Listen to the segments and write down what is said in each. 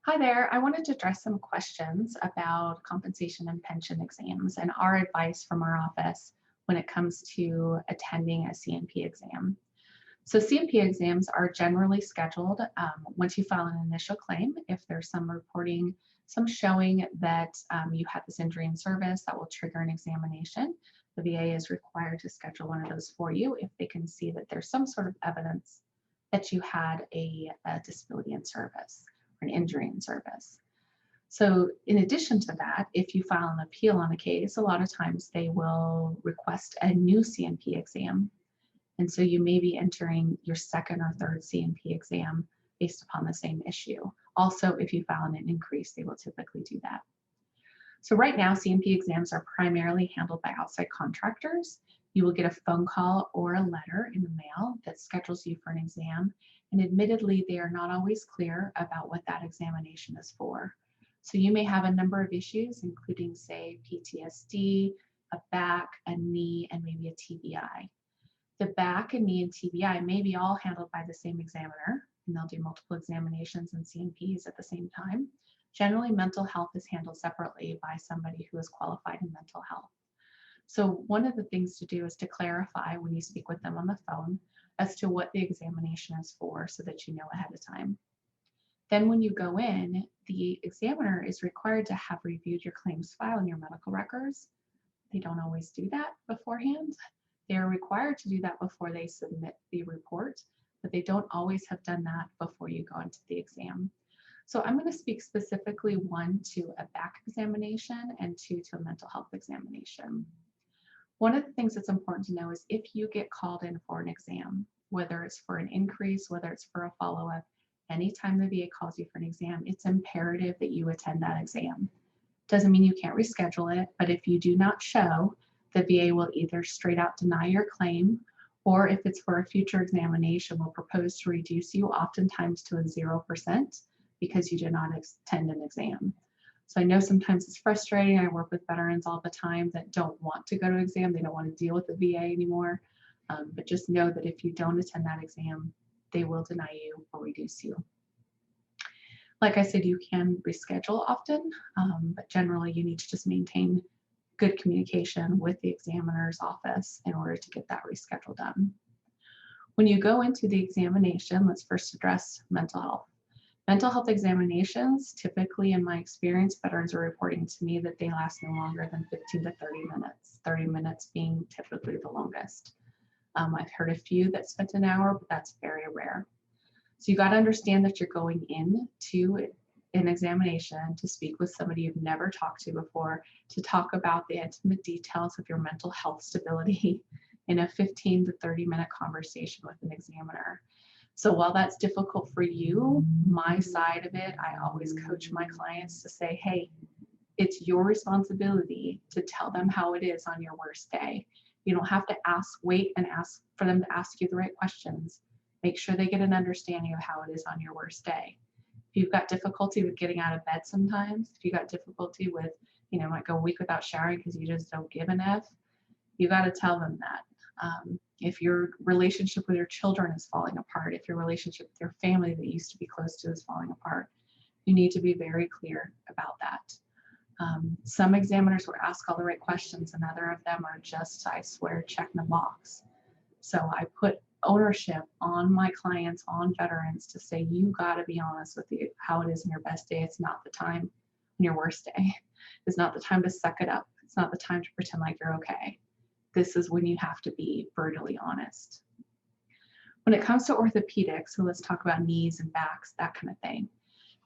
Hi there. I wanted to address some questions about compensation and pension exams and our advice from our office when it comes to attending a C&P exam. So C&P exams are generally scheduled once you file an initial claim. If there's some reporting, some showing that you had this injury in service that will trigger an examination, the VA is required to schedule one of those for you if they can see that there's some sort of evidence that you had a disability in service or an injury in service. So in addition to that, if you file an appeal on a case, a lot of times they will request a new C&P exam. And so you may be entering your second or third C&P exam based upon the same issue. Also, if you file an increase, they will typically do that. So right now, C&P exams are primarily handled by outside contractors. You will get a phone call or a letter in the mail that schedules you for an exam. And admittedly, they are not always clear about what that examination is for. So you may have a number of issues, including, say, PTSD, a back, a knee, and maybe a TBI. The back and knee and TBI may be all handled by the same examiner, and they'll do multiple examinations and C&Ps at the same time. Generally, mental health is handled separately by somebody who is qualified in mental health. So one of the things to do is to clarify when you speak with them on the phone as to what the examination is for so that you know ahead of time. Then when you go in, the examiner is required to have reviewed your claims file and your medical records. They don't always do that beforehand. They are required to do that before they submit the report, but they don't always have done that before you go into the exam. So I'm going to speak specifically, one, to a back examination and two, to a mental health examination. One of the things that's important to know is if you get called in for an exam, whether it's for an increase, whether it's for a follow-up, anytime the VA calls you for an exam, it's imperative that you attend that exam. Doesn't mean you can't reschedule it, but if you do not show, the VA will either straight out deny your claim, or if it's for a future examination, will propose to reduce you oftentimes to a 0% because you did not attend an exam. So I know sometimes it's frustrating. I work with veterans all the time that don't want to go to exam. They don't want to deal with the VA anymore. But just know that if you don't attend that exam, they will deny you or reduce you. Like I said, you can reschedule often, but generally you need to just maintain good communication with the examiner's office in order to get that reschedule done. When you go into the examination, let's first address mental health. Mental health examinations, typically in my experience, veterans are reporting to me that they last no longer than 15 to 30 minutes, 30 minutes being typically the longest. I've heard a few that spent an hour, but that's very rare. So you got to understand that you're going into an examination to speak with somebody you've never talked to before, to talk about the intimate details of your mental health stability in a 15 to 30 minute conversation with an examiner. So while that's difficult for you, my side of it, I always coach my clients to say, hey, it's your responsibility to tell them how it is on your worst day. You don't have to wait and ask for them to ask you the right questions. Make sure they get an understanding of how it is on your worst day. If you've got difficulty with getting out of bed sometimes, if you got difficulty with, might go a week without showering because you just don't give an F, you got to tell them that. If your relationship with your children is falling apart, if your relationship with your family that used to be close to is falling apart, you need to be very clear about that. Some examiners will ask all the right questions, and other of them are just, I swear, checking the box. So I put ownership on my clients, on veterans, to say, you got to be honest with how it is in your best day. It's not the time in your worst day. It's not the time to suck it up. It's not the time to pretend like you're okay. This is when you have to be brutally honest. When it comes to orthopedics, so let's talk about knees and backs, that kind of thing.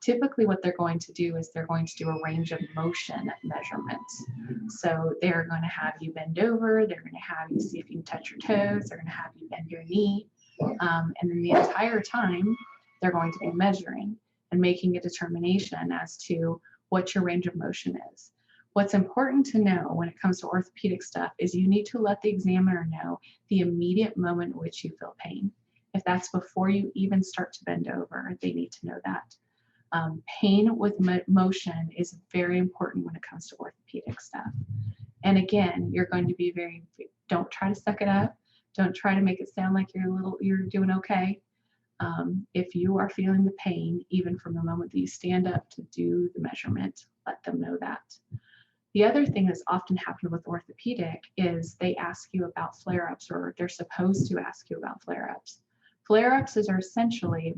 Typically what they're going to do is they're going to do a range of motion measurements. So they're going to have you bend over, they're going to have you see if you can touch your toes, they're going to have you bend your knee, and then the entire time they're going to be measuring and making a determination as to what your range of motion is. What's important to know when it comes to orthopedic stuff is you need to let the examiner know the immediate moment in which you feel pain. If that's before you even start to bend over, they need to know that. Pain with motion is very important when it comes to orthopedic stuff. And again, you're going to be don't try to suck it up. Don't try to make it sound like you're doing okay. If you are feeling the pain, even from the moment that you stand up to do the measurement, let them know that. The other thing that's often happened with orthopedic is they ask you about flare-ups, or they're supposed to ask you about flare-ups. Flare-ups are essentially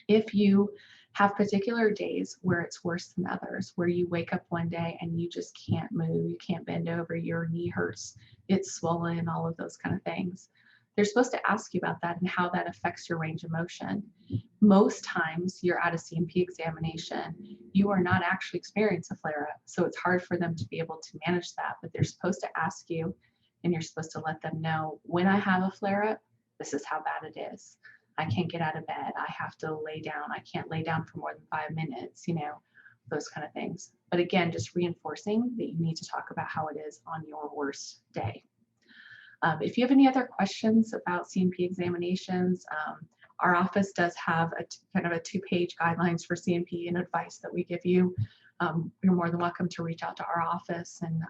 if you have particular days where it's worse than others, where you wake up one day and you just can't move, you can't bend over, your knee hurts, it's swollen, all of those kind of things. They're supposed to ask you about that and how that affects your range of motion. Most times you're at a C&P examination, you are not actually experiencing a flare-up, so it's hard for them to be able to manage that, but they're supposed to ask you, and you're supposed to let them know, when I have a flare-up, this is how bad it is. I can't get out of bed, I have to lay down, I can't lay down for more than 5 minutes, those kind of things. But again, just reinforcing that you need to talk about how it is on your worst day. If you have any other questions about C&P examinations, our office does have kind of a 2-page guidelines for C&P and advice that we give you. You're more than welcome to reach out to our office, and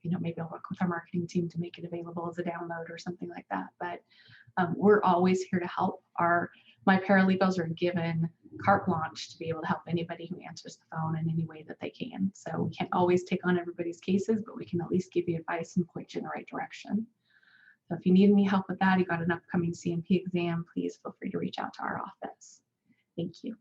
maybe I'll work with our marketing team to make it available as a download or something like that. But we're always here to help. My paralegals are given carte blanche to be able to help anybody who answers the phone in any way that they can. So we can't always take on everybody's cases, but we can at least give you advice and point you in the right direction. So if you need any help with that, you got an upcoming C&P exam, please feel free to reach out to our office. Thank you.